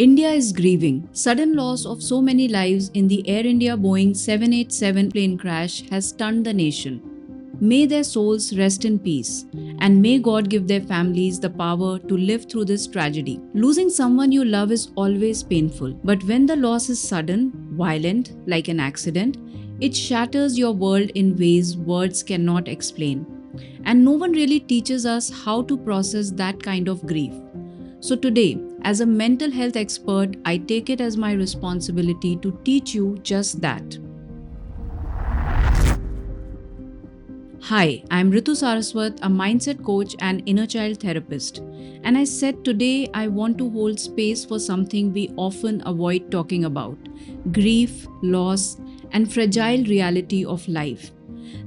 India is grieving. Sudden loss of so many lives in the Air India Boeing 787 plane crash has stunned the nation. May their souls rest in peace, and may God give their families the power to live through this tragedy. Losing someone you love is always painful, but when the loss is sudden, violent, like an accident, it shatters your world in ways words cannot explain. And no one really teaches us how to process that kind of grief. So today, as a mental health expert, I take it as my responsibility to teach you just that. Hi, I'm Rituu Saraswat, a mindset coach and inner child therapist. And I said today I want to hold space for something we often avoid talking about: grief, loss, and fragile reality of life.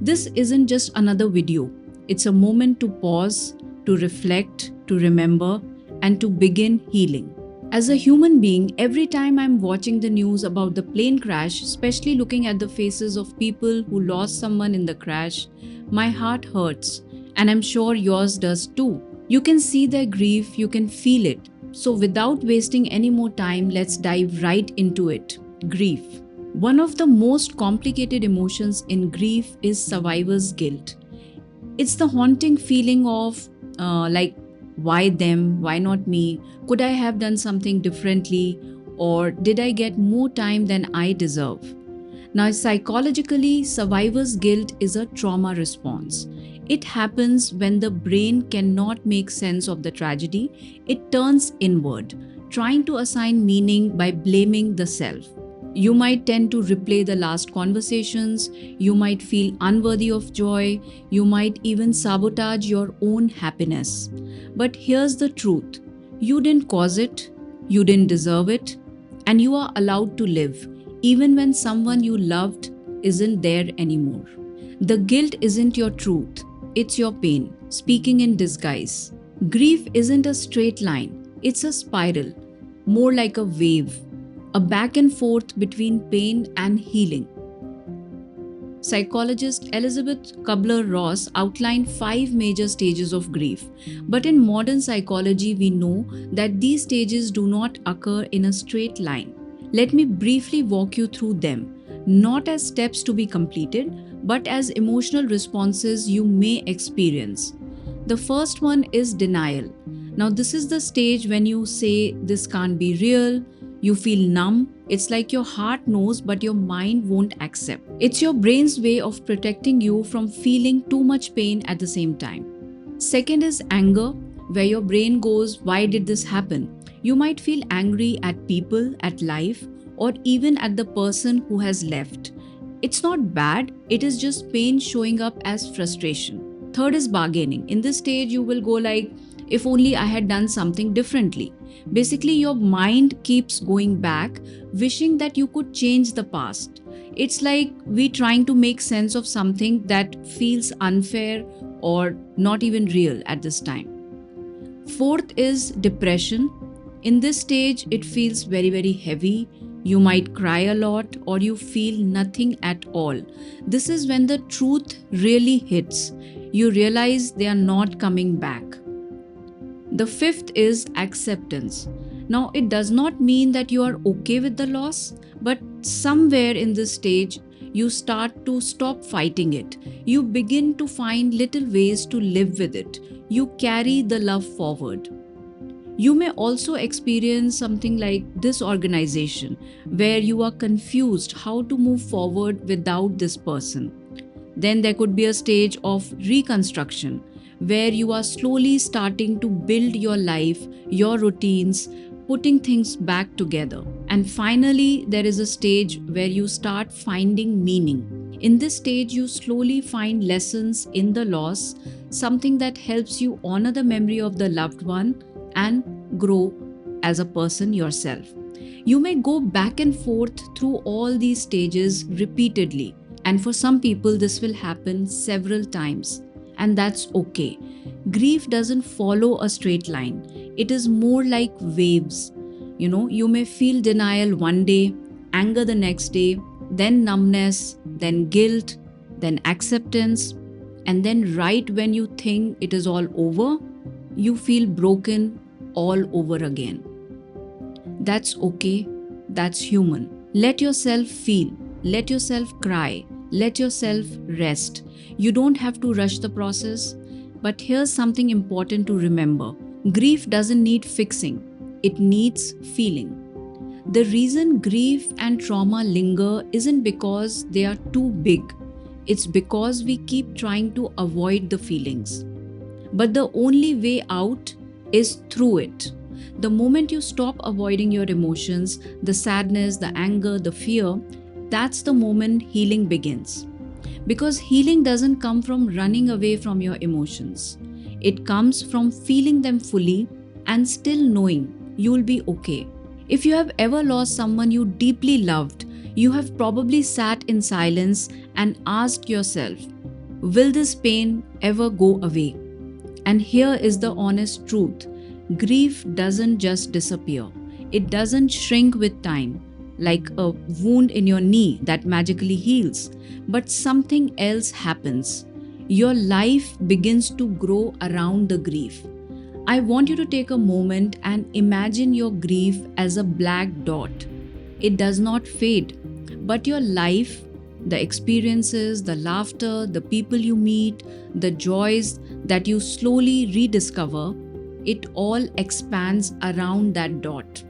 This isn't just another video, it's a moment to pause, to reflect, to remember, and to begin healing. As a human being, every time I'm watching the news about the plane crash, especially looking at the faces of people who lost someone in the crash, my heart hurts, and I'm sure yours does too. You can see their grief, you can feel it. So without wasting any more time, let's dive right into it. Grief. One of the most complicated emotions in grief is survivor's guilt. It's the haunting feeling of why them? Why not me? Could I have done something differently? Or did I get more time than I deserve? Now, psychologically, survivor's guilt is a trauma response. It happens when the brain cannot make sense of the tragedy. It turns inward, trying to assign meaning by blaming the self. You might tend to replay the last conversations, you might feel unworthy of joy, you might even sabotage your own happiness. But here's the truth: you didn't cause it, you didn't deserve it, and you are allowed to live, even when someone you loved isn't there anymore. The guilt isn't your truth, it's your pain, speaking in disguise. Grief isn't a straight line, it's a spiral, more like a wave, a back and forth between pain and healing. Psychologist Elizabeth Kubler-Ross outlined 5 major stages of grief, but in modern psychology we know that these stages do not occur in a straight line. Let me briefly walk you through them, not as steps to be completed, but as emotional responses you may experience. The first one is denial. Now, this is the stage when you say, "This can't be real." You feel numb. It's like your heart knows, but your mind won't accept. It's your brain's way of protecting you from feeling too much pain at the same time. Second is anger, where your brain goes, "Why did this happen?" You might feel angry at people, at life, or even at the person who has left. It's not bad, it is just pain showing up as frustration. Third is bargaining. In this stage, you will go like, "If only I had done something differently." Basically, your mind keeps going back, wishing that you could change the past. It's like we trying to make sense of something that feels unfair or not even real at this time. Fourth is depression. In this stage, it feels very, very heavy. You might cry a lot or you feel nothing at all. This is when the truth really hits. You realize they are not coming back. The fifth is acceptance. Now, it does not mean that you are okay with the loss, but somewhere in this stage, you start to stop fighting it. You begin to find little ways to live with it. You carry the love forward. You may also experience something like disorganization, where you are confused how to move forward without this person. Then there could be a stage of reconstruction, where you are slowly starting to build your life, your routines, putting things back together. And finally, there is a stage where you start finding meaning. In this stage, you slowly find lessons in the loss, something that helps you honor the memory of the loved one and grow as a person yourself. You may go back and forth through all these stages repeatedly, and for some people, this will happen several times. And that's okay. Grief doesn't follow a straight line. It is more like waves. You may feel denial one day, anger the next day, then numbness, then guilt, then acceptance, and then right when you think it is all over, you feel broken all over again. That's okay. That's human. Let yourself feel. Let yourself cry. Let yourself rest. You don't have to rush the process. But here's something important to remember. Grief doesn't need fixing. It needs feeling. The reason grief and trauma linger isn't because they are too big. It's because we keep trying to avoid the feelings. But the only way out is through it. The moment you stop avoiding your emotions, the sadness, the anger, the fear, that's the moment healing begins. Because healing doesn't come from running away from your emotions. It comes from feeling them fully and still knowing you'll be okay. If you have ever lost someone you deeply loved, you have probably sat in silence and asked yourself, will this pain ever go away? And here is the honest truth. Grief doesn't just disappear. It doesn't shrink with time, like a wound in your knee that magically heals. But something else happens. Your life begins to grow around the grief. I want you to take a moment and imagine your grief as a black dot. It does not fade, but your life, the experiences, the laughter, the people you meet, the joys that you slowly rediscover, it all expands around that dot.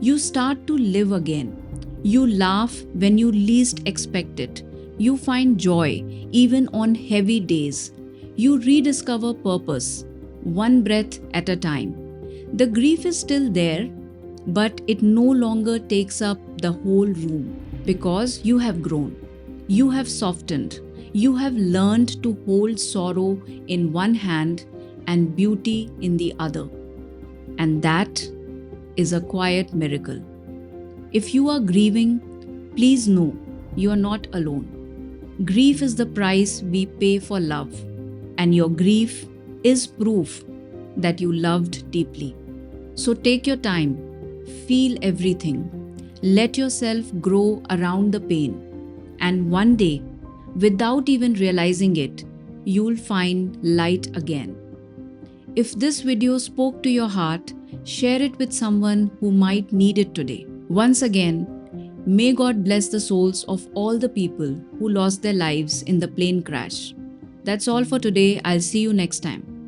You start to live again. You laugh when you least expect it. You find joy even on heavy days. You rediscover purpose, one breath at a time. The grief is still there, but it no longer takes up the whole room because you have grown. You have softened. You have learned to hold sorrow in one hand and beauty in the other. And that is a quiet miracle. If you are grieving, please know you are not alone. Grief is the price we pay for love, and your grief is proof that you loved deeply. So take your time, feel everything, let yourself grow around the pain, and one day, without even realizing it, you'll find light again. If this video spoke to your heart, share it with someone who might need it today. Once again, may God bless the souls of all the people who lost their lives in the plane crash. That's all for today. I'll see you next time.